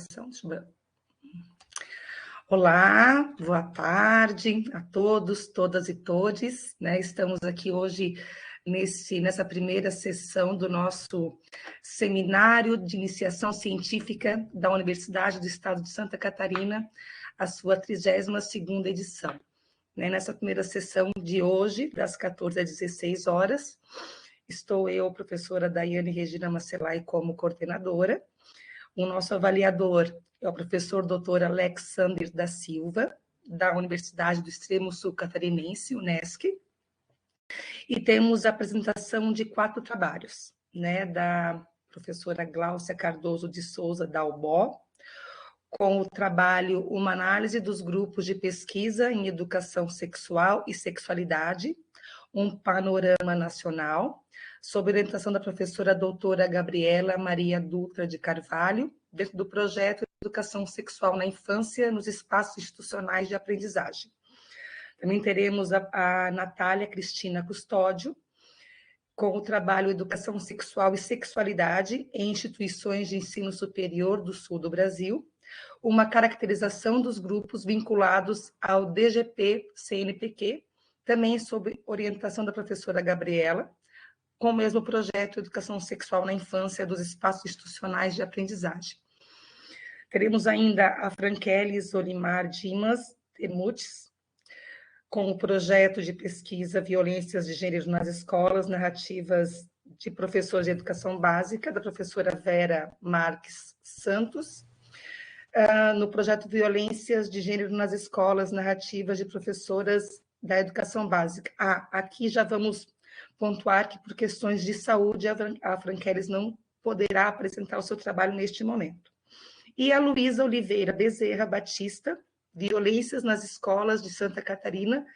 Deixa eu ver. Olá, boa tarde a todos, todas e todes, né? Estamos aqui hoje nessa primeira sessão do nosso seminário de iniciação científica da Universidade do Estado de Santa Catarina, a sua 32ª edição. Né? Nessa primeira sessão de hoje, das 14 às 16 horas, estou eu, professora Daiane Regina Macelai, como coordenadora. O nosso avaliador é o professor Dr. Alexander da Silva, da Universidade do Extremo Sul Catarinense, UNESCO. E temos a apresentação de 4 trabalhos, né, da professora Gláucia Cardoso de Souza, da UBO, com o trabalho Uma Análise dos Grupos de Pesquisa em Educação Sexual e Sexualidade, um panorama nacional, sob orientação da professora doutora Gabriela Maria Dutra de Carvalho, dentro do projeto Educação Sexual na Infância nos Espaços Institucionais de Aprendizagem. Também teremos a Natália Cristina Custódio, com o trabalho Educação Sexual e Sexualidade em Instituições de Ensino Superior do Sul do Brasil, uma caracterização dos grupos vinculados ao DGP-CNPq, também sob orientação da professora Gabriela, com o mesmo projeto Educação Sexual na Infância dos Espaços Institucionais de Aprendizagem. Teremos ainda a Frankelis Olimar Dimas Temutis, com o projeto de pesquisa Violências de Gênero nas Escolas, narrativas de professores de educação básica, da professora Vera Marques Santos, no projeto Violências de Gênero nas Escolas, narrativas de professoras da educação básica. Aqui já vamos pontuar que, por questões de saúde, a Frankelis não poderá apresentar o seu trabalho neste momento. E a Luísa Oliveira Bezerra Batista, Violências nas Escolas de Santa Catarina,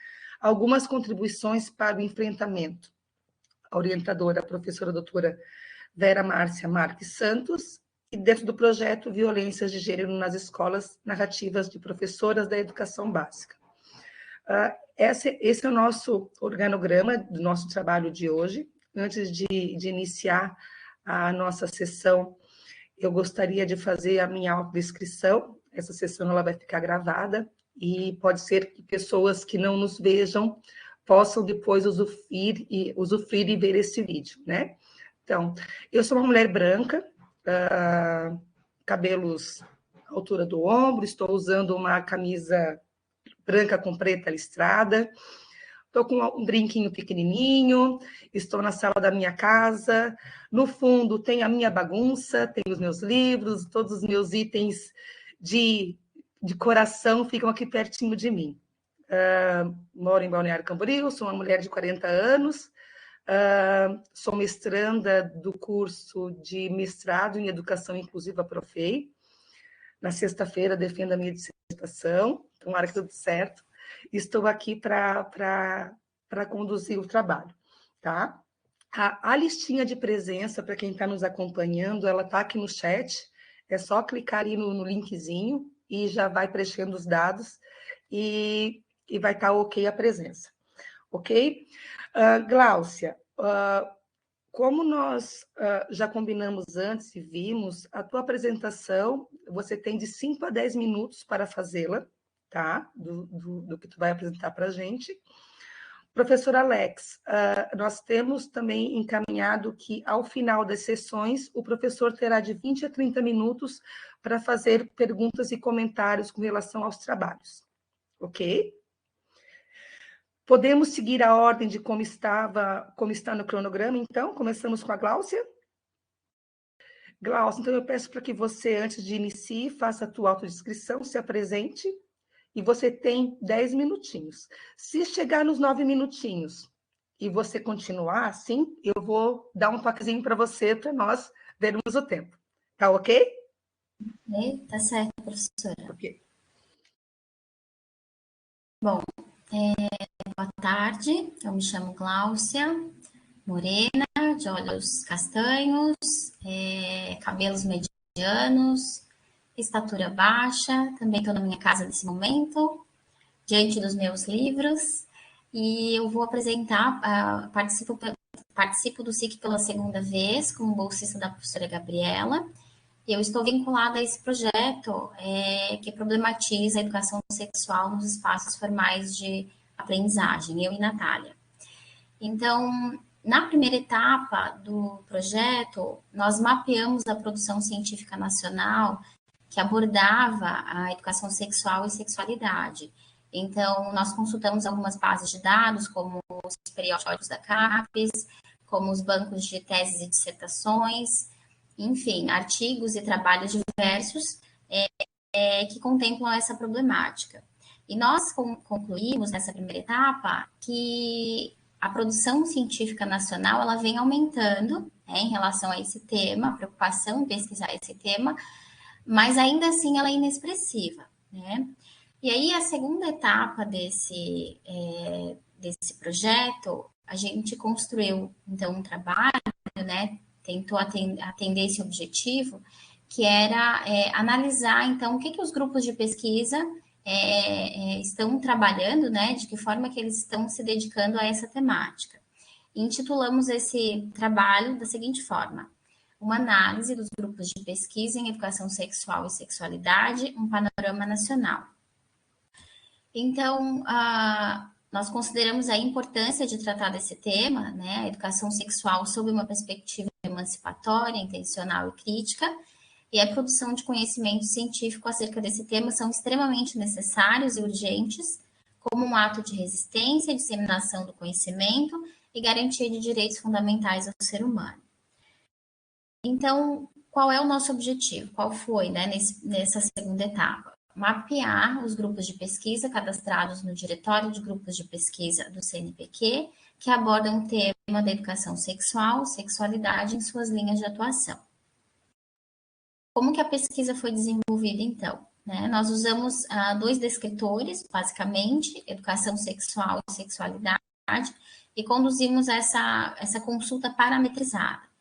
algumas contribuições para o enfrentamento. A orientadora, a professora doutora Vera Márcia Marques Santos, e dentro do projeto Violências de Gênero nas Escolas, narrativas de professoras da educação básica. Esse é o nosso organograma do nosso trabalho de hoje. Antes de iniciar a nossa sessão, eu gostaria de fazer a minha autodescrição. Essa sessão ela vai ficar gravada e pode ser que pessoas que não nos vejam possam depois usufruir e ver esse vídeo, né? Então, eu sou uma mulher branca, cabelos à altura do ombro, estou usando uma camisa branca com preta listrada, estou com um brinquinho pequenininho, estou na sala da minha casa, no fundo tem a minha bagunça, tem os meus livros, todos os meus itens de coração ficam aqui pertinho de mim. Moro em Balneário Camboriú, sou uma mulher de 40 anos, sou mestranda do curso de mestrado em Educação Inclusiva Profei. Na sexta-feira defendo a minha dissertação, tomara que tudo certo. Estou aqui para conduzir o trabalho, tá? A listinha de presença, para quem está nos acompanhando, ela está aqui no chat, é só clicar aí no linkzinho e já vai preenchendo os dados e vai estar ok a presença, ok? Gláucia, como nós já combinamos antes e vimos, a tua apresentação, você tem de 5 a 10 minutos para fazê-la, tá? Do que tu vai apresentar para a gente. Professor Alex, nós temos também encaminhado que, ao final das sessões, o professor terá de 20 a 30 minutos para fazer perguntas e comentários com relação aos trabalhos, ok? Podemos seguir a ordem de como está no cronograma, então? Começamos com a Gláucia? Gláucia, então eu peço para que você, antes de iniciar, faça a tua autodescrição, se apresente, e você tem 10 minutinhos. Se chegar nos 9 minutinhos e você continuar assim, eu vou dar um toquezinho para você, para nós vermos o tempo. Tá ok? Tá certo, professora. Ok. Bom, boa tarde, eu me chamo Gláucia, morena, de olhos castanhos, cabelos medianos, estatura baixa, também estou na minha casa nesse momento, diante dos meus livros, e eu vou apresentar, participo do SIC pela segunda vez, como bolsista da professora Gabriela, Eu estou vinculada a esse projeto que problematiza a educação sexual nos espaços formais de aprendizagem, eu e Natália. Então, na primeira etapa do projeto, nós mapeamos a produção científica nacional que abordava a educação sexual e sexualidade. Então, nós consultamos algumas bases de dados, como os periódicos da CAPES, como os bancos de teses e dissertações, enfim, artigos e trabalhos diversos que contemplam essa problemática. E nós concluímos nessa primeira etapa que a produção científica nacional ela vem aumentando em relação a esse tema, a preocupação em pesquisar esse tema, mas ainda assim ela é inexpressiva, né? E aí a segunda etapa desse projeto, a gente construiu então um trabalho, né? Tentou atender esse objetivo, que era analisar então o que os grupos de pesquisa estão trabalhando, né? De que forma que eles estão se dedicando a essa temática. E intitulamos esse trabalho da seguinte forma: uma análise dos grupos de pesquisa em educação sexual e sexualidade, um panorama nacional. Então, nós consideramos a importância de tratar desse tema, né, a educação sexual sob uma perspectiva emancipatória, intencional e crítica, e a produção de conhecimento científico acerca desse tema são extremamente necessários e urgentes, como um ato de resistência, disseminação do conhecimento e garantia de direitos fundamentais ao ser humano. Então, qual é o nosso objetivo? Qual foi, né, nessa segunda etapa? Mapear os grupos de pesquisa cadastrados no Diretório de Grupos de Pesquisa do CNPq, que abordam o tema da educação sexual, sexualidade em suas linhas de atuação. Como que a pesquisa foi desenvolvida, então? Né? Nós usamos 2 descritores, basicamente, educação sexual e sexualidade, e conduzimos essa consulta parametrizada.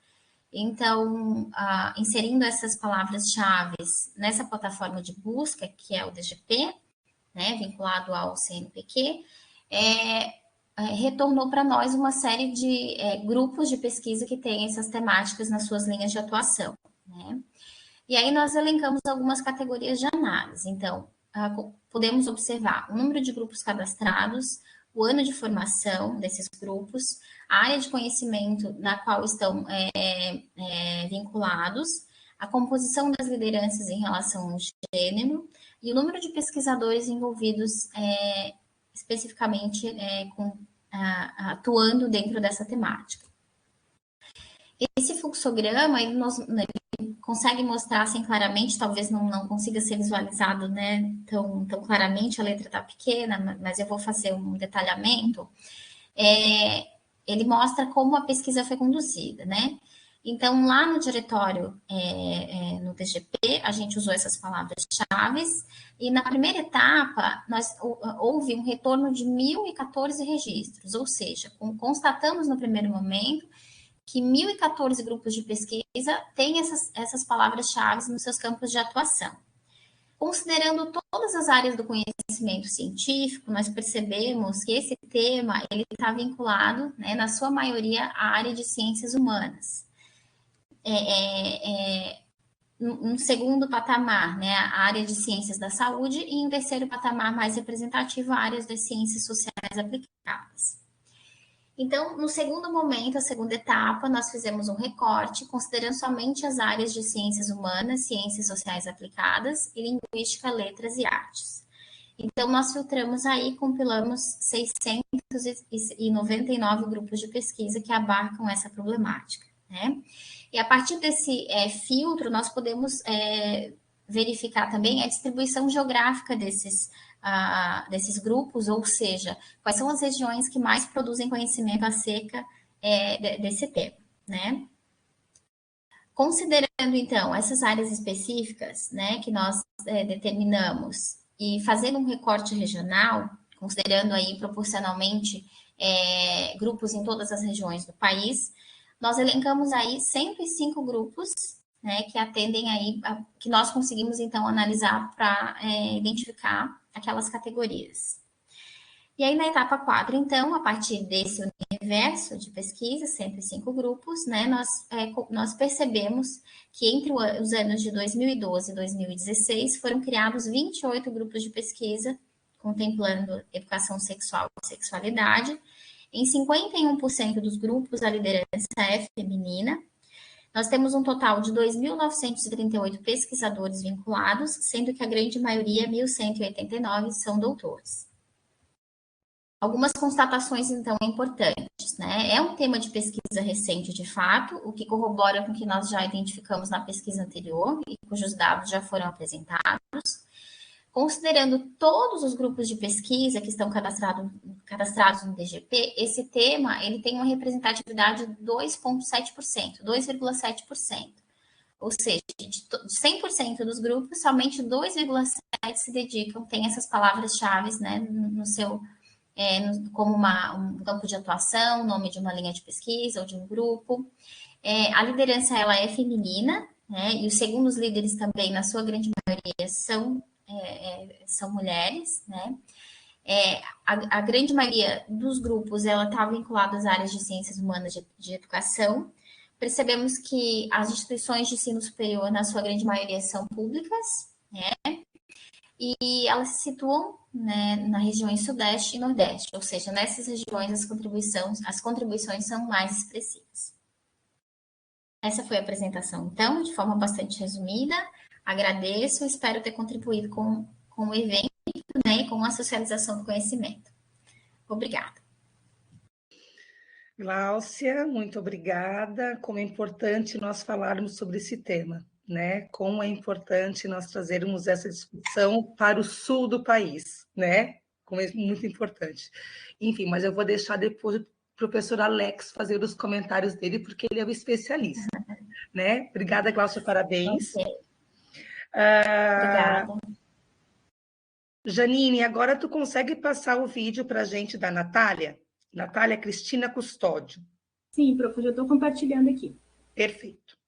Então, inserindo essas palavras-chave nessa plataforma de busca, que é o DGP, né, vinculado ao CNPq, retornou para nós uma série de grupos de pesquisa que têm essas temáticas nas suas linhas de atuação, né? E aí nós elencamos algumas categorias de análise. Então, podemos observar o número de grupos cadastrados, o ano de formação desses grupos, a área de conhecimento na qual estão vinculados, a composição das lideranças em relação ao gênero e o número de pesquisadores envolvidos especificamente atuando dentro dessa temática. Esse fluxograma, ele consegue mostrar assim claramente, talvez não consiga ser visualizado, né, tão claramente, a letra está pequena, mas eu vou fazer um detalhamento. Ele mostra como a pesquisa foi conduzida, né? Então, lá no diretório, no DGP, a gente usou essas palavras-chave, e na primeira etapa, houve um retorno de 1.014 registros, ou seja, constatamos no primeiro momento que 1.014 grupos de pesquisa têm essas palavras-chave nos seus campos de atuação. Considerando todas as áreas do conhecimento científico, nós percebemos que esse tema ele está vinculado, né, na sua maioria, à área de ciências humanas. Um segundo patamar, né, a área de ciências da saúde, e um terceiro patamar mais representativo, áreas das ciências sociais aplicadas. Então, no segundo momento, a segunda etapa, nós fizemos um recorte, considerando somente as áreas de ciências humanas, ciências sociais aplicadas e linguística, letras e artes. Então, nós filtramos aí, compilamos 699 grupos de pesquisa que abarcam essa problemática, né? E a partir desse filtro, nós podemos verificar também a distribuição geográfica desses grupos, ou seja, quais são as regiões que mais produzem conhecimento acerca desse tema, né? Considerando, então, essas áreas específicas, né, que nós determinamos, e fazendo um recorte regional, considerando aí proporcionalmente grupos em todas as regiões do país, nós elencamos aí 105 grupos, né, que atendem aí, que nós conseguimos, então, analisar para identificar aquelas categorias. E aí, na etapa 4, então, a partir desse universo de pesquisa, 105 grupos, né, nós percebemos que entre os anos de 2012 e 2016 foram criados 28 grupos de pesquisa contemplando educação sexual e sexualidade. Em 51% dos grupos, a liderança é feminina. Nós temos um total de 2.938 pesquisadores vinculados, sendo que a grande maioria, 1.189, são doutores. Algumas constatações, então, importantes, né? É um tema de pesquisa recente, de fato, o que corrobora com o que nós já identificamos na pesquisa anterior e cujos dados já foram apresentados. Considerando todos os grupos de pesquisa que estão cadastrados no DGP, esse tema ele tem uma representatividade de 2,7%, 2,7%. Ou seja, de 100% dos grupos, somente 2,7% se dedicam, tem essas palavras-chave, né, no seu como um campo de atuação, nome de uma linha de pesquisa ou de um grupo. A liderança ela é feminina, né? E os segundos líderes também, na sua grande maioria, são mulheres, né? A grande maioria dos grupos ela está vinculada às áreas de ciências humanas de educação. Percebemos que as instituições de ensino superior, na sua grande maioria, são públicas, né? E elas se situam, né, na regiões Sudeste e Nordeste, ou seja, nessas regiões as contribuições são mais expressivas. Essa foi a apresentação, então, de forma bastante resumida. Agradeço, espero ter contribuído com o evento, né, e com a socialização do conhecimento. Obrigada. Gláucia, muito obrigada. Como é importante nós falarmos sobre esse tema, né? Como é importante nós trazermos essa discussão para o sul do país, né? Como é muito importante. Enfim, mas eu vou deixar depois o professor Alex fazer os comentários dele, porque ele é o especialista, né? Obrigada, Gláucia, parabéns. Okay. Obrigada. Janine, agora tu consegue passar o vídeo para a gente da Natália? Natália Cristina Custódio. Sim, prof, eu já estou compartilhando aqui. Perfeito.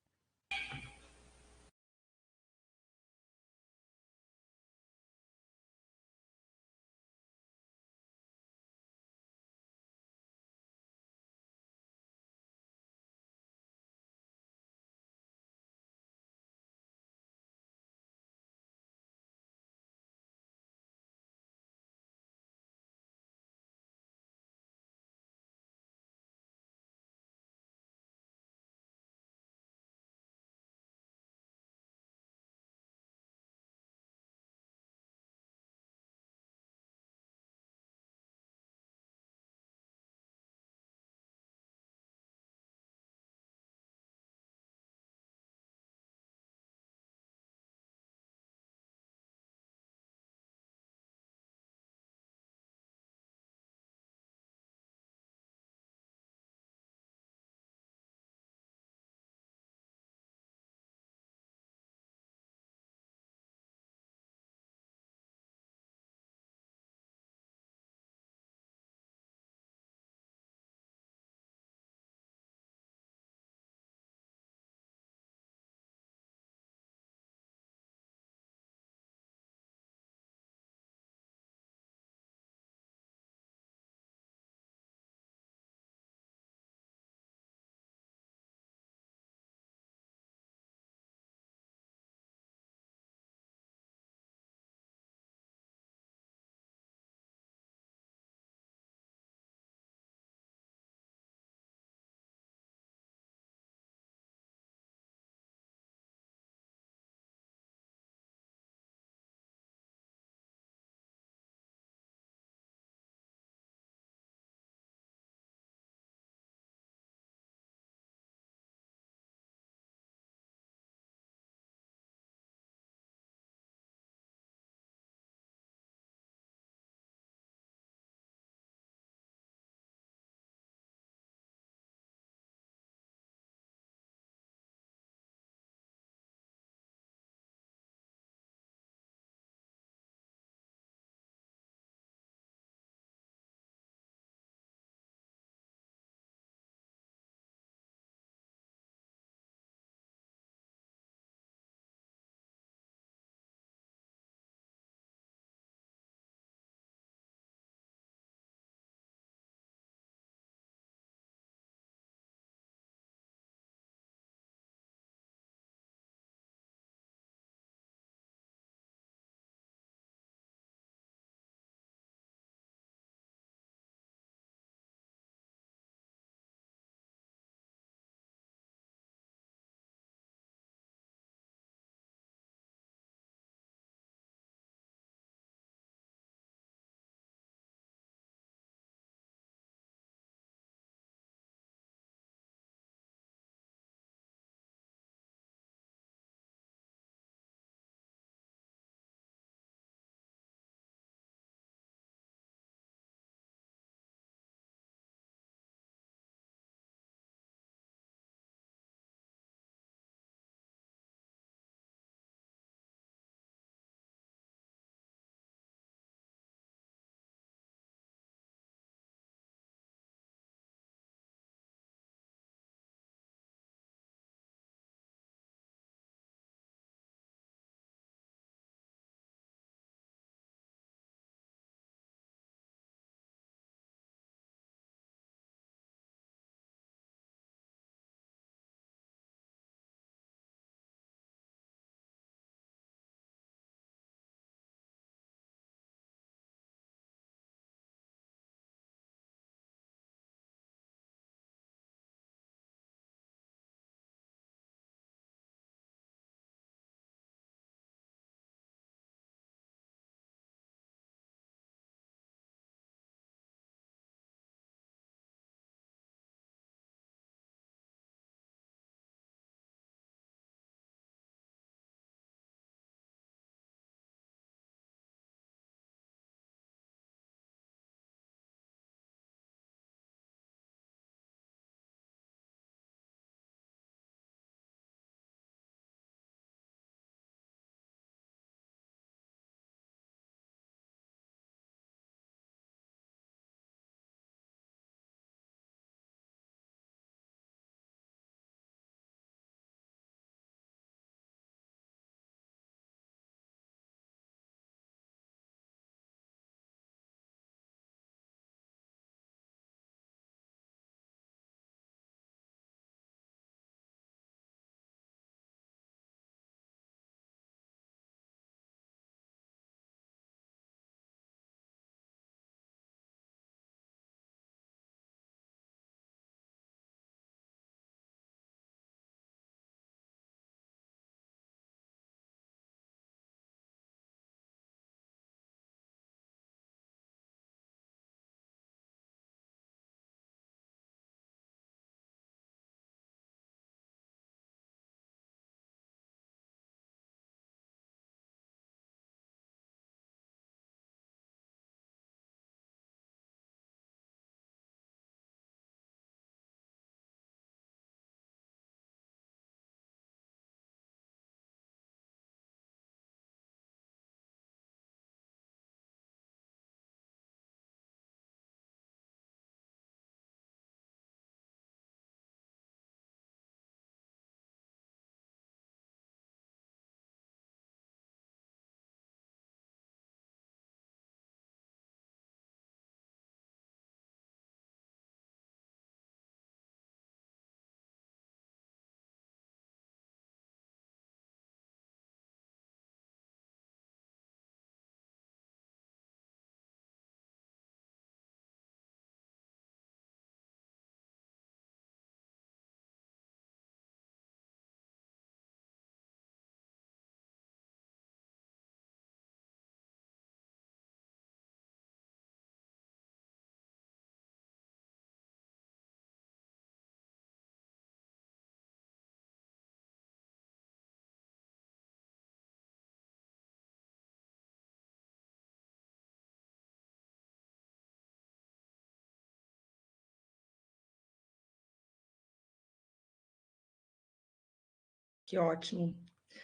Que ótimo.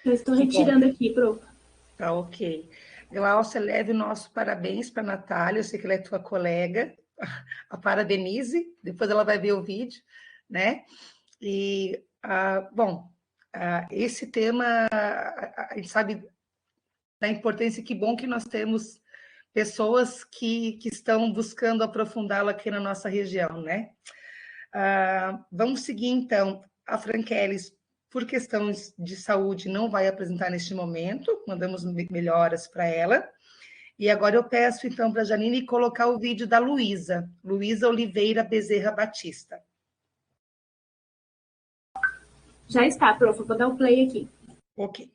Eu estou Que retirando bom. aqui, prof. Tá ok. Glaucia, leve o nosso parabéns para a Natália, eu sei que ela é tua colega, a parabenize, depois ela vai ver o vídeo, né? E, bom, esse tema, a gente sabe da importância, que bom que nós temos pessoas que estão buscando aprofundá-lo aqui na nossa região, né? Vamos seguir, então. A Frankelis, por questões de saúde, não vai apresentar neste momento, mandamos melhoras para ela. E agora eu peço, então, para a Janine colocar o vídeo da Luísa, Luísa Oliveira Bezerra Batista. Já está, prof. Vou dar o play aqui. Ok.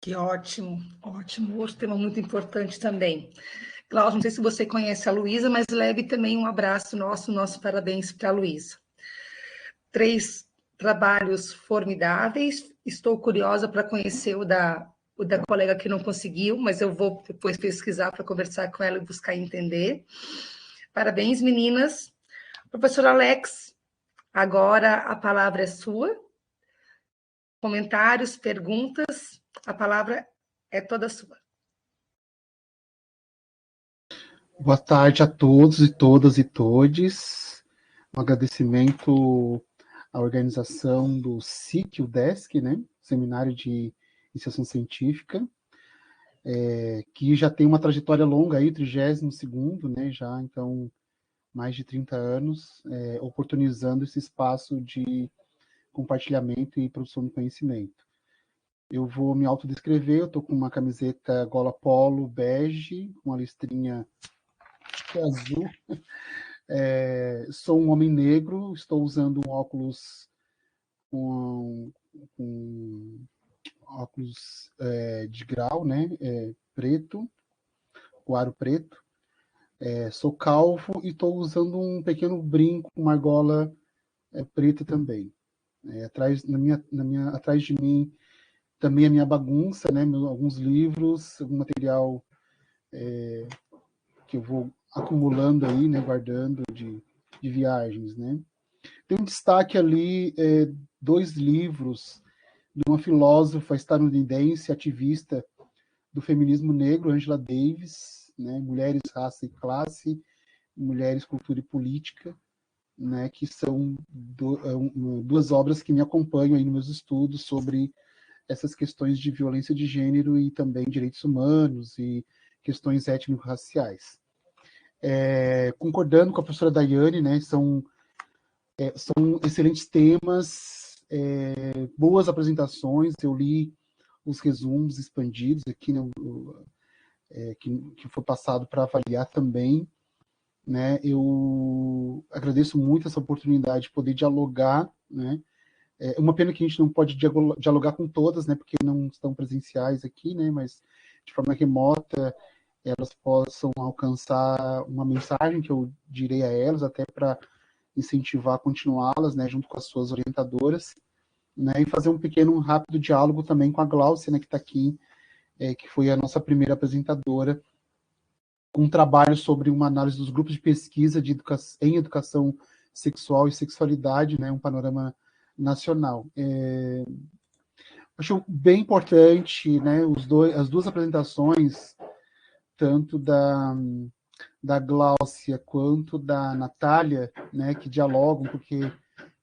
Que ótimo, ótimo. Outro tema muito importante também. Cláudio, não sei se você conhece a Luísa, mas leve também um abraço nosso parabéns para a Luísa. 3 trabalhos formidáveis. Estou curiosa para conhecer o da colega que não conseguiu, mas eu vou depois pesquisar para conversar com ela e buscar entender. Parabéns, meninas. Professor Alex, agora a palavra é sua. Comentários, perguntas, a palavra é toda sua. Boa tarde a todos e todas e todes. Um agradecimento à organização do SIC, o DESC, né? Seminário de Iniciação Científica, que já tem uma trajetória longa aí, 32º, né? Já, então, mais de 30 anos, oportunizando esse espaço de compartilhamento e produção de conhecimento. Eu vou me autodescrever, eu estou com uma camiseta gola polo bege, com uma listrinha azul. Sou um homem negro, estou usando um óculos óculos de grau, né, preto, o aro preto. Sou calvo e estou usando um pequeno brinco, uma argola preta também. Atrás de mim também a minha bagunça, né, alguns livros, algum material que eu vou acumulando aí, né, guardando de viagens, né. Tem um destaque ali, 2 livros de uma filósofa estadunidense, ativista do feminismo negro, Angela Davis, né, Mulheres, Raça e Classe, Mulheres, Cultura e Política, né, que são 2 obras que me acompanham aí nos meus estudos sobre essas questões de violência de gênero e também direitos humanos e questões étnico-raciais. Concordando com a professora Daiane, né, são excelentes temas, boas apresentações. Eu li os resumos expandidos aqui, né, que foi passado para avaliar também, né. Eu agradeço muito essa oportunidade de poder dialogar, né. É uma pena que a gente não pode dialogar com todas, né, porque não estão presenciais aqui, né, mas de forma remota elas possam alcançar uma mensagem que eu direi a elas, até para incentivar a continuá-las, né, junto com as suas orientadoras, né, e fazer um pequeno, rápido diálogo também com a Gláucia, né, que está aqui, que foi a nossa primeira apresentadora, com um trabalho sobre uma análise dos grupos de pesquisa em educação sexual e sexualidade, né, um panorama nacional. Acho bem importante, né, as 2 apresentações, tanto da Gláucia quanto da Natália, né, que dialogam, porque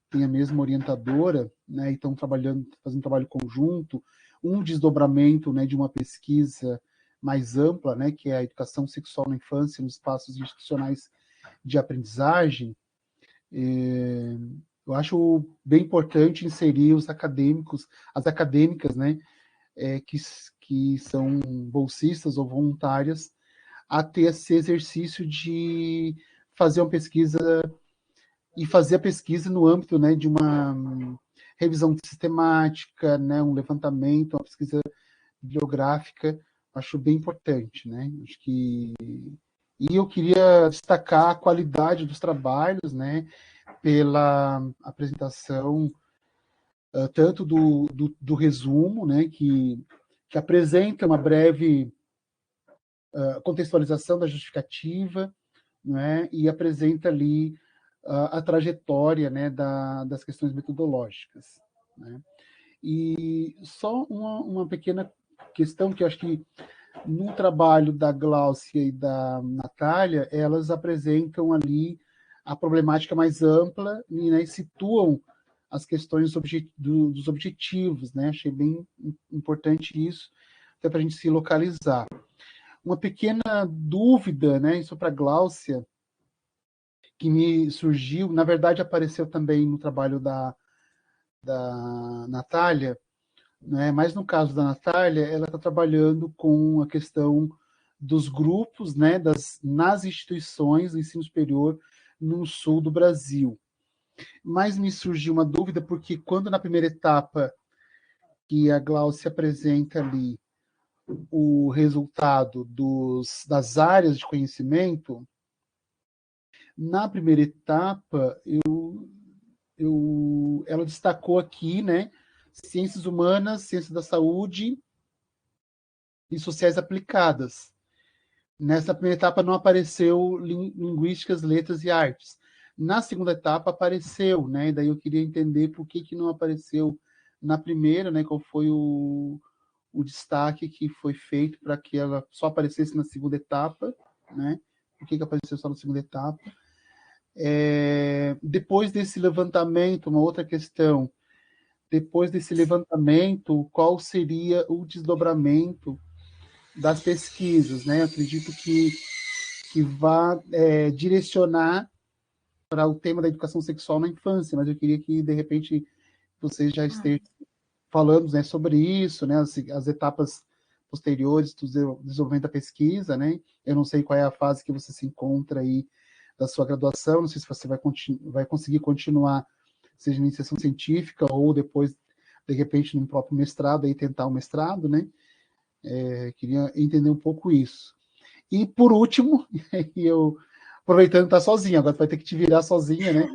tem a mesma orientadora, né, e estão fazendo um trabalho conjunto, um desdobramento, né, de uma pesquisa mais ampla, né, que é a educação sexual na infância nos espaços institucionais de aprendizagem. Eu acho bem importante inserir os acadêmicos, as acadêmicas, né, que são bolsistas ou voluntárias, a ter esse exercício de fazer uma pesquisa e fazer a pesquisa no âmbito, né, de uma revisão sistemática, né, um levantamento, uma pesquisa bibliográfica. Acho bem importante, né? Acho que e eu queria destacar a qualidade dos trabalhos, né, pela apresentação tanto do resumo, né, que apresenta uma breve contextualização da justificativa, né, e apresenta ali a trajetória, né, das questões metodológicas, né. E só uma pequena questão que eu acho que no trabalho da Gláucia e da Natália, elas apresentam ali a problemática mais ampla e, né, situam as questões dos objetivos, né? Achei bem importante isso, até para a gente se localizar. Uma pequena dúvida, né, isso para a Gláucia, que me surgiu, na verdade apareceu também no trabalho da Natália, né, mas no caso da Natália, ela está trabalhando com a questão dos grupos, né, nas instituições do ensino superior no sul do Brasil. Mas me surgiu uma dúvida, porque quando na primeira etapa que a Gláucia apresenta ali o resultado das áreas de conhecimento, na primeira etapa, ela destacou aqui, né, ciências humanas, ciências da saúde e sociais aplicadas. Nessa primeira etapa não apareceu linguísticas, letras e artes. Na segunda etapa apareceu, né? Daí eu queria entender por que não apareceu na primeira, né? Qual foi o destaque que foi feito para que ela só aparecesse na segunda etapa, né? Por que apareceu só na segunda etapa? Depois desse levantamento, uma outra questão, depois desse levantamento, qual seria o desdobramento das pesquisas, né? Eu acredito que vá direcionar para o tema da educação sexual na infância, mas eu queria que, de repente, você já esteja falando, né, sobre isso, né, as etapas posteriores do desenvolvimento da pesquisa, né? Eu não sei qual é a fase que você se encontra aí da sua graduação, não sei se você vai conseguir continuar, seja na iniciação científica ou depois, de repente, no próprio mestrado, aí tentar o mestrado, né? Queria entender um pouco isso. E, por último, eu aproveitando que está sozinha, agora vai ter que te virar sozinha, né?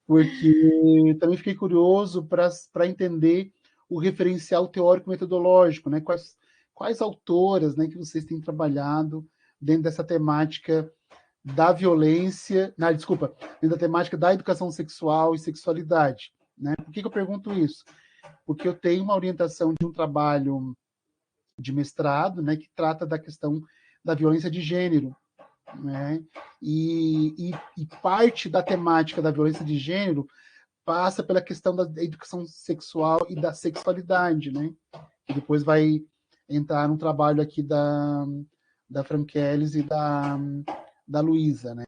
Porque também fiquei curioso para entender o referencial teórico-metodológico, né? Quais autoras, né, que vocês têm trabalhado dentro dessa temática da violência, dentro da temática da educação sexual e sexualidade, né? Por que eu pergunto isso? Porque eu tenho uma orientação de um trabalho de mestrado, né, que trata da questão da violência de gênero, né? E parte da temática da violência de gênero passa pela questão da educação sexual e da sexualidade, né? E depois vai entrar no trabalho aqui da Frankelis e da Luísa, né?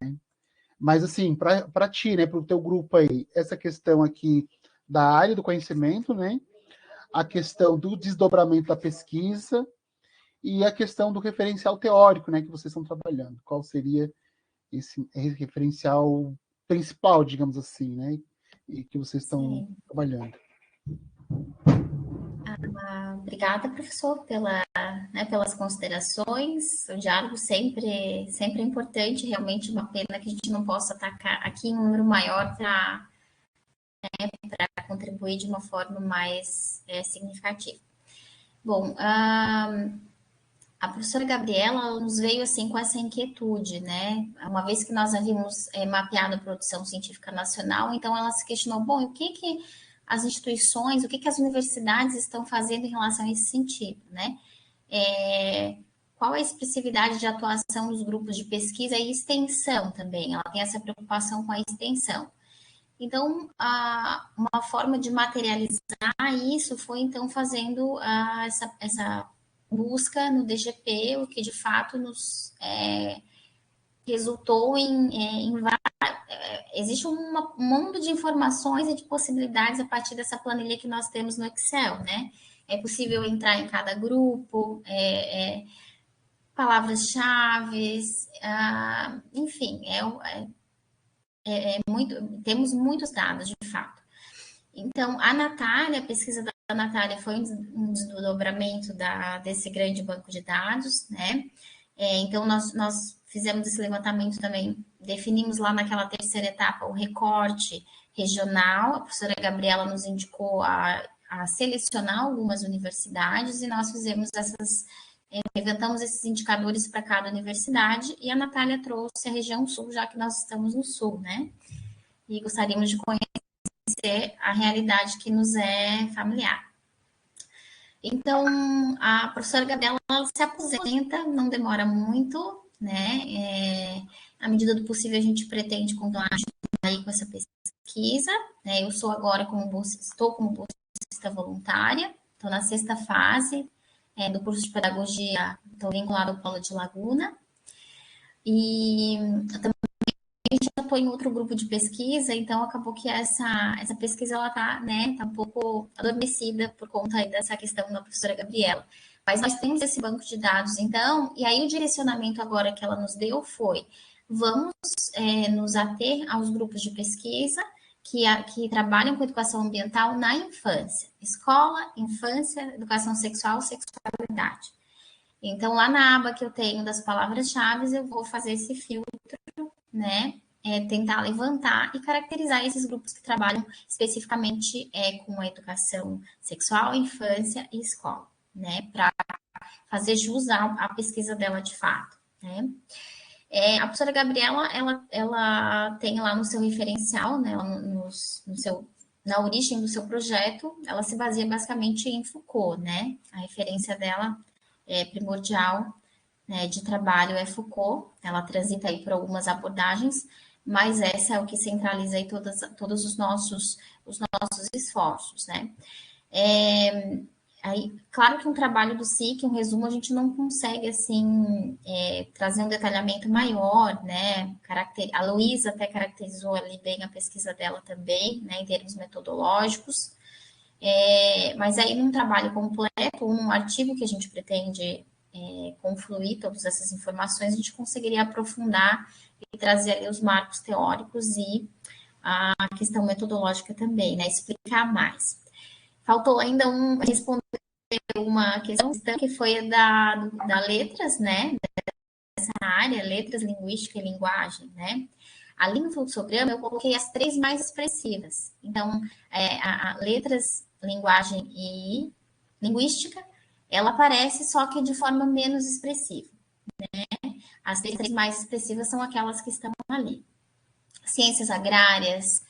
Mas, assim, para ti, né, para o teu grupo aí, essa questão aqui da área do conhecimento, né? A questão do desdobramento da pesquisa e a questão do referencial teórico, né, que vocês estão trabalhando. Qual seria esse referencial principal, digamos assim, né, e que vocês estão trabalhando? Obrigada, professor, pelas considerações. O diálogo sempre é importante, realmente uma pena que a gente não possa atacar aqui em um número maior para contribuir de uma forma mais significativa. Bom, a professora Gabriela nos veio assim com essa inquietude, né? Uma vez que nós havíamos mapeado a produção científica nacional, então ela se questionou, bom, o que as instituições, o que as universidades estão fazendo em relação a esse sentido, né? Qual a expressividade de atuação dos grupos de pesquisa e extensão também? Ela tem essa preocupação com a extensão. Então, uma forma de materializar isso foi, então, fazendo essa busca no DGP, o que, de fato, nos resultou existe um mundo de informações e de possibilidades a partir dessa planilha que nós temos no Excel, né? É possível entrar em cada grupo, palavras-chave, enfim, temos muitos dados, de fato. Então, a pesquisa da Natália foi um desdobramento desse grande banco de dados, né? Então, nós fizemos esse levantamento também, definimos lá naquela terceira etapa o recorte regional, a professora Gabriela nos indicou a selecionar algumas universidades e nós fizemos inventamos esses indicadores para cada universidade e a Natália trouxe a região sul, já que nós estamos no sul, né? E gostaríamos de conhecer a realidade que nos é familiar. Então, a professora Gabriela se aposenta, não demora muito, né? À medida do possível, a gente pretende continuar aí com essa pesquisa. Né? Eu sou agora estou como bolsista voluntária, estou na 6ª fase do curso de pedagogia, estou vinculada ao Polo de Laguna. E também já estou em outro grupo de pesquisa, então acabou que essa pesquisa ela tá um pouco adormecida por conta aí dessa questão da professora Gabriela. Mas nós temos esse banco de dados, então, e aí o direcionamento agora que ela nos deu foi: vamos nos ater aos grupos de pesquisa que trabalham com educação ambiental na infância, escola, infância, educação sexual, sexualidade. Então, lá na aba que eu tenho das palavras-chave, eu vou fazer esse filtro, né? Tentar levantar e caracterizar esses grupos que trabalham especificamente com a educação sexual, infância e escola, né? Para fazer jus à pesquisa dela de fato, né? A professora Gabriela, ela tem lá no seu referencial, né? Na origem do seu projeto, ela se baseia basicamente em Foucault, né? A referência dela primordial, né, de trabalho é Foucault. Ela transita aí por algumas abordagens, mas essa é o que centraliza aí todos os nossos esforços, né? Aí, claro que um trabalho do SIC, um resumo, a gente não consegue, assim, trazer um detalhamento maior, né? A Luísa até caracterizou ali bem a pesquisa dela também, né, em termos metodológicos. Mas aí, num trabalho completo, ou num artigo que a gente pretende confluir todas essas informações, a gente conseguiria aprofundar e trazer ali os marcos teóricos e a questão metodológica também, né? Explicar mais. Faltou ainda responder uma questão que foi da letras, né? Dessa área, letras, linguística e linguagem, né? Ali no fluxograma eu coloquei as 3 mais expressivas. Então, a letras, linguagem e linguística, ela aparece só que de forma menos expressiva, né? As 3 mais expressivas são aquelas que estão ali. Ciências agrárias,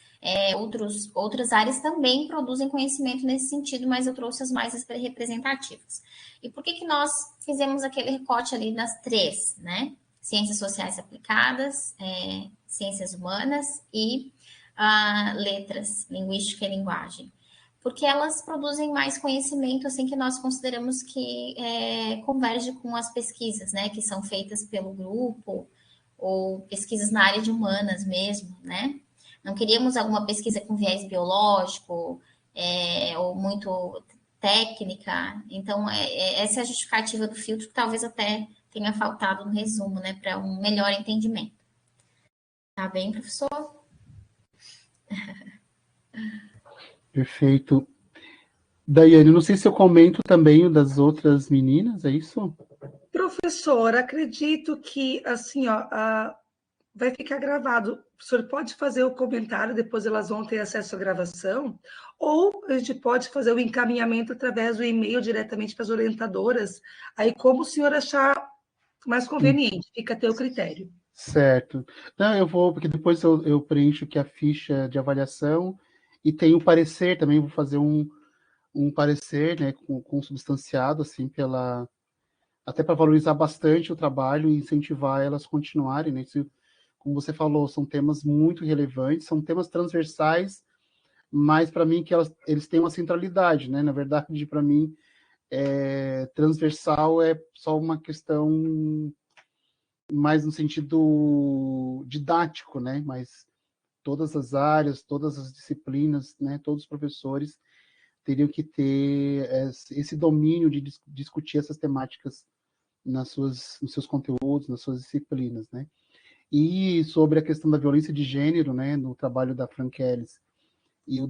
outras áreas também produzem conhecimento nesse sentido, mas eu trouxe as mais representativas. E por que nós fizemos aquele recorte ali das 3, né? Ciências sociais aplicadas, ciências humanas e letras, linguística e linguagem. Porque elas produzem mais conhecimento, assim, que nós consideramos que converge com as pesquisas, né? Que são feitas pelo grupo, ou pesquisas na área de humanas mesmo, né? Não queríamos alguma pesquisa com viés biológico, ou muito técnica. Então, essa é a justificativa do filtro, que talvez até tenha faltado no resumo, né? Para um melhor entendimento. Tá bem, professor? Perfeito. Daiane, não sei se eu comento também o das outras meninas, é isso? Professor, acredito que, assim, ó, vai ficar gravado. O senhor pode fazer o comentário, depois elas vão ter acesso à gravação, ou a gente pode fazer o encaminhamento através do e-mail diretamente para as orientadoras, aí como o senhor achar mais conveniente, fica a teu critério. Certo. Não, eu vou, porque depois eu preencho aqui a ficha de avaliação e tem o parecer também, vou fazer um parecer, né, consubstanciado, assim, até para valorizar bastante o trabalho e incentivar elas a continuarem, né? Como você falou, são temas muito relevantes, são temas transversais, mas para mim que eles têm uma centralidade, né? Na verdade, para mim, transversal é só uma questão mais no sentido didático, né? Mas todas as áreas, todas as disciplinas, né? Todos os professores teriam que ter esse domínio de discutir essas temáticas nos seus conteúdos, nas suas disciplinas, né? E sobre a questão da violência de gênero, né, no trabalho da Frankelis e o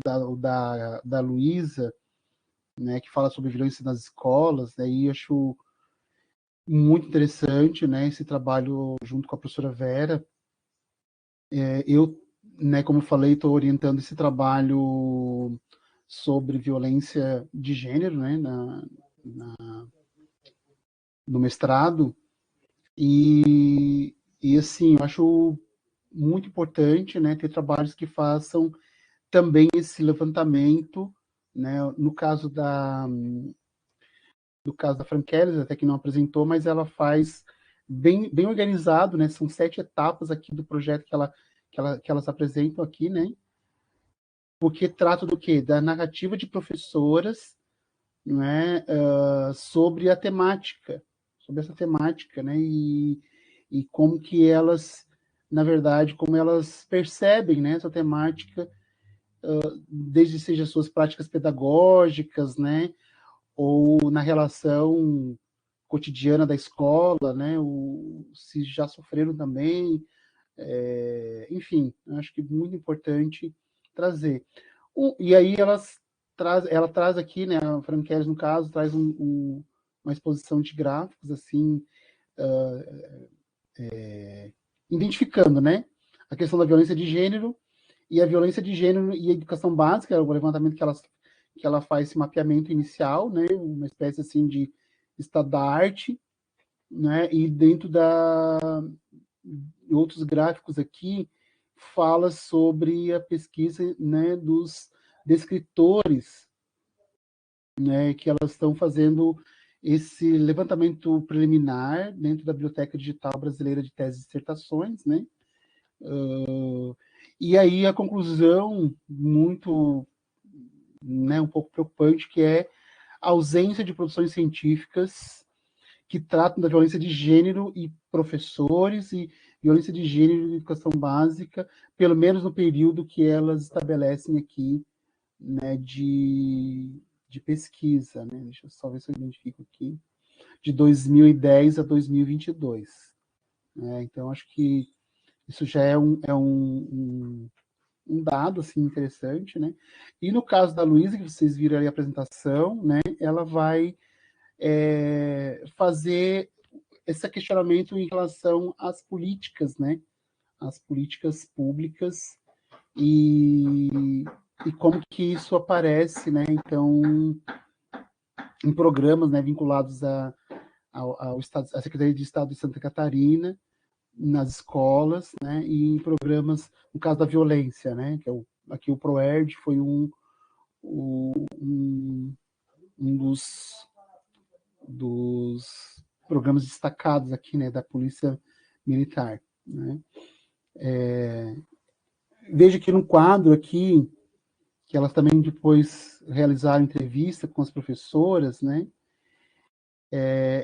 da Luísa, né, que fala sobre violência nas escolas, né, e eu acho muito interessante, né, esse trabalho junto com a professora Vera. Eu, né, como eu falei, estou orientando esse trabalho sobre violência de gênero, né, no mestrado, e assim, eu acho muito importante, né, ter trabalhos que façam também esse levantamento, né, no caso da Frankelis, até que não apresentou, mas ela faz bem organizado, né, são 7 etapas aqui do projeto que elas apresentam aqui, né, porque trata do quê? Da narrativa de professoras, né, sobre a temática, sobre essa temática, né, e como que elas, na verdade, como elas percebem, né, essa temática, desde seja suas práticas pedagógicas, né, ou na relação cotidiana da escola, né, ou se já sofreram também, enfim, acho que é muito importante trazer. E aí ela traz aqui, né, a Franqueles, no caso, traz um uma exposição de gráficos, assim, identificando, né, a questão da violência de gênero e a violência de gênero e a educação básica, o levantamento que ela faz, esse mapeamento inicial, né, uma espécie assim de estado da arte, né, e dentro de outros gráficos aqui fala sobre a pesquisa, né, dos descritores, né, que elas estão fazendo esse levantamento preliminar dentro da Biblioteca Digital Brasileira de Teses e Dissertações, né? E aí a conclusão muito, né, um pouco preocupante, que é a ausência de produções científicas que tratam da violência de gênero e professores e violência de gênero e educação básica, pelo menos no período que elas estabelecem aqui, né, de pesquisa, né? Deixa eu só ver se eu identifico aqui, de 2010 a 2022. Né? Então, acho que isso já é um dado assim, interessante. Né? E no caso da Luísa, que vocês viram ali a apresentação, né, ela vai fazer esse questionamento em relação às políticas, né? As políticas públicas e como que isso aparece, né? Então, em programas, né, vinculados ao Estado, à Secretaria de Estado de Santa Catarina, nas escolas, né, e em programas, no caso da violência, né, que é aqui o ProERD foi um dos programas destacados aqui, né, da Polícia Militar. Né. Veja que no quadro aqui, que elas também depois realizaram entrevista com as professoras, né,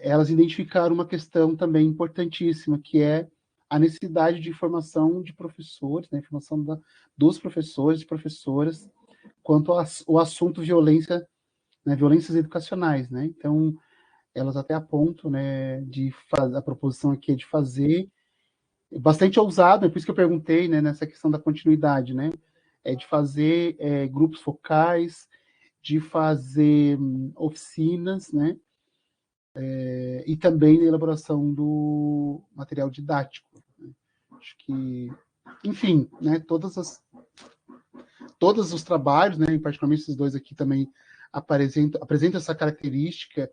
elas identificaram uma questão também importantíssima, que é a necessidade de formação de professores, né, formação dos professores e professoras quanto ao assunto violência, né, violências educacionais, né. Então, elas até apontam, né, a proposição aqui é de fazer, bastante ousado, é por isso que eu perguntei, né, nessa questão da continuidade, né, de fazer grupos focais, de fazer oficinas, né, e também na elaboração do material didático. Né. Acho que, enfim, né, todos os trabalhos, né, particularmente esses dois aqui também apresentam essa característica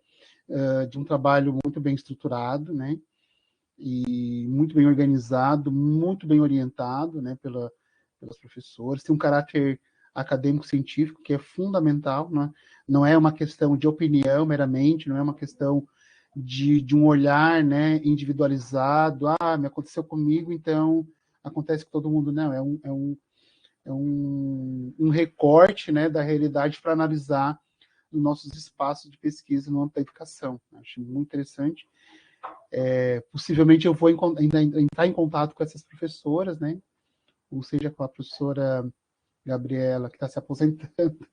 de um trabalho muito bem estruturado, né, e muito bem organizado, muito bem orientado, né, pelos professores, tem um caráter acadêmico-científico que é fundamental, né? Não é uma questão de opinião meramente, não é uma questão de um olhar, né, individualizado, me aconteceu comigo, então acontece com todo mundo, não, é um recorte, né, da realidade para analisar os nossos espaços de pesquisa no âmbito da educação. Acho muito interessante. Possivelmente eu vou ainda entrar em contato com essas professoras, né, ou seja, com a professora Gabriela, que está se aposentando,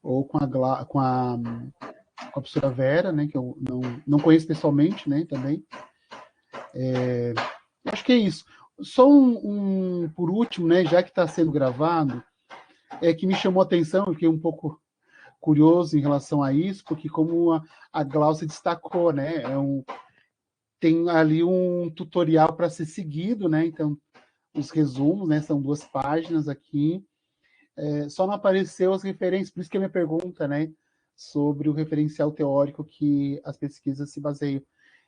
ou com a professora Vera, né, que eu não conheço pessoalmente, né, também. Acho que é isso. Só por último, né, já que está sendo gravado, que me chamou a atenção, eu fiquei um pouco curioso em relação a isso, porque como a Glaucia destacou, né, tem ali um tutorial para ser seguido, né, então os resumos, né, são 2 páginas aqui, só não apareceu as referências, por isso que a minha pergunta, né, sobre o referencial teórico que as pesquisas se baseiam.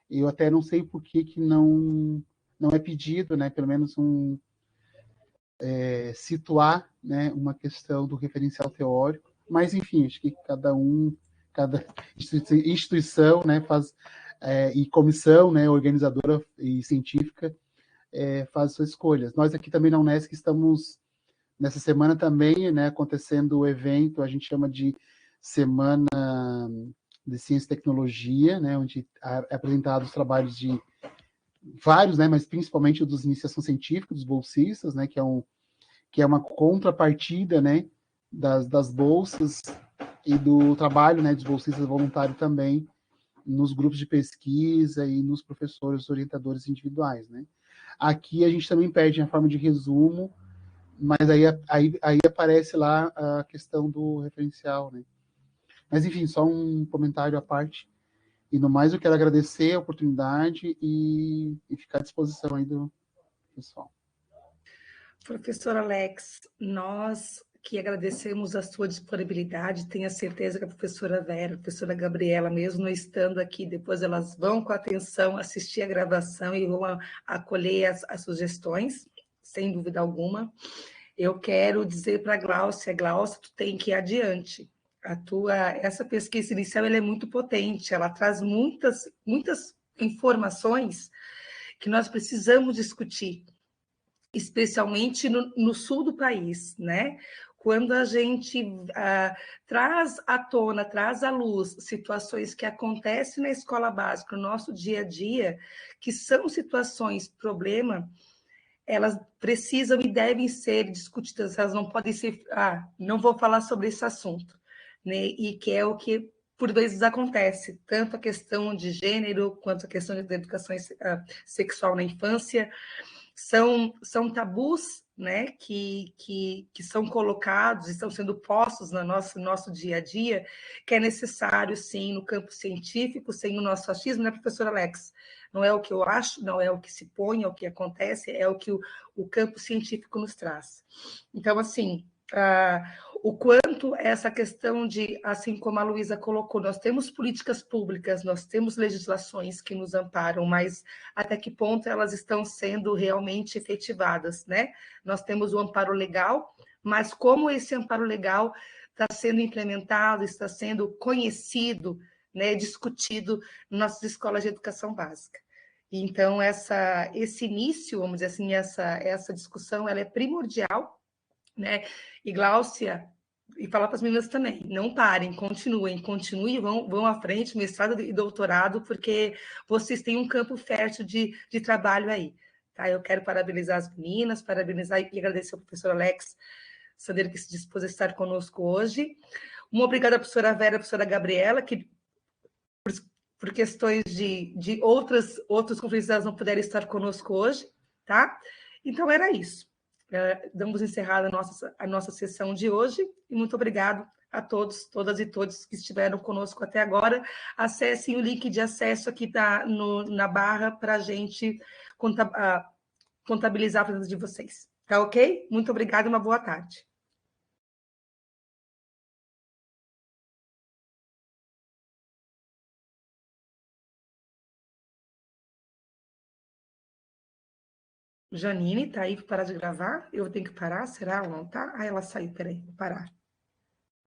Eu até não sei por que não é pedido, né, pelo menos situar, né, uma questão do referencial teórico, mas enfim, acho que cada instituição, né, faz, e comissão, né, organizadora e científica faz suas escolhas. Nós aqui também na Unesc estamos nessa semana também, né, acontecendo o evento, a gente chama de Semana de Ciência e Tecnologia, né, onde é apresentado os trabalhos de vários, né, mas principalmente dos iniciação científica, dos bolsistas, né, que é uma contrapartida, né, das bolsas e do trabalho, né, dos bolsistas voluntários também nos grupos de pesquisa e nos professores orientadores individuais, né. Aqui a gente também pede a forma de resumo, mas aí aparece lá a questão do referencial, né. Mas enfim, só um comentário à parte E no mais, eu quero agradecer a oportunidade e ficar à disposição aí do pessoal. Professor Alex, nós que agradecemos a sua disponibilidade, tenho a certeza que a professora Vera, a professora Gabriela, mesmo não estando aqui, depois elas vão com atenção assistir a gravação e vão acolher as sugestões, sem dúvida alguma. Eu quero dizer para a Gláucia, tu tem que ir adiante. Essa pesquisa inicial ela é muito potente, ela traz muitas informações que nós precisamos discutir, especialmente no sul do país, né? Quando a gente traz à tona, traz à luz situações que acontecem na escola básica, no nosso dia a dia, que são situações, problema, elas precisam e devem ser discutidas, elas não podem ser, não vou falar sobre esse assunto, né? E que é o que por vezes acontece, tanto a questão de gênero, quanto a questão da educação sexual na infância, são tabus, né, que são colocados, estão sendo postos no nosso dia a dia, que é necessário, sim, no campo científico, sem o nosso achismo, né, professor Alex? Não é o que eu acho, não é o que se põe, é o que acontece, é o que o campo científico nos traz. Então, assim, o quanto essa questão de, assim como a Luísa colocou, nós temos políticas públicas, nós temos legislações que nos amparam, mas até que ponto elas estão sendo realmente efetivadas, né? Nós temos o amparo legal, mas como esse amparo legal está sendo implementado, está sendo conhecido, né, discutido nas nossas escolas de educação básica. Então, esse início, vamos dizer assim, essa discussão, ela é primordial, né? E Gláucia, e falar para as meninas também, não parem, continuem, vão à frente, mestrado e doutorado, porque vocês têm um campo fértil de trabalho aí. Tá? Eu quero parabenizar as meninas, parabenizar e agradecer ao professor Alex Sadeiro que se dispôs a estar conosco hoje. Uma obrigada à professora Vera, à professora Gabriela, que por questões de outros conflitos, elas não puderam estar conosco hoje, tá? Então, era isso. Damos encerrada a nossa sessão de hoje e muito obrigado a todos, todas e todos que estiveram conosco até agora. Acessem o link de acesso aqui na barra para a gente contabilizar a presença de vocês. Tá ok? Muito obrigada e uma boa tarde. Janine, tá aí para parar de gravar? Eu tenho que parar? Será? Não, tá? Ela saiu, peraí, vou parar.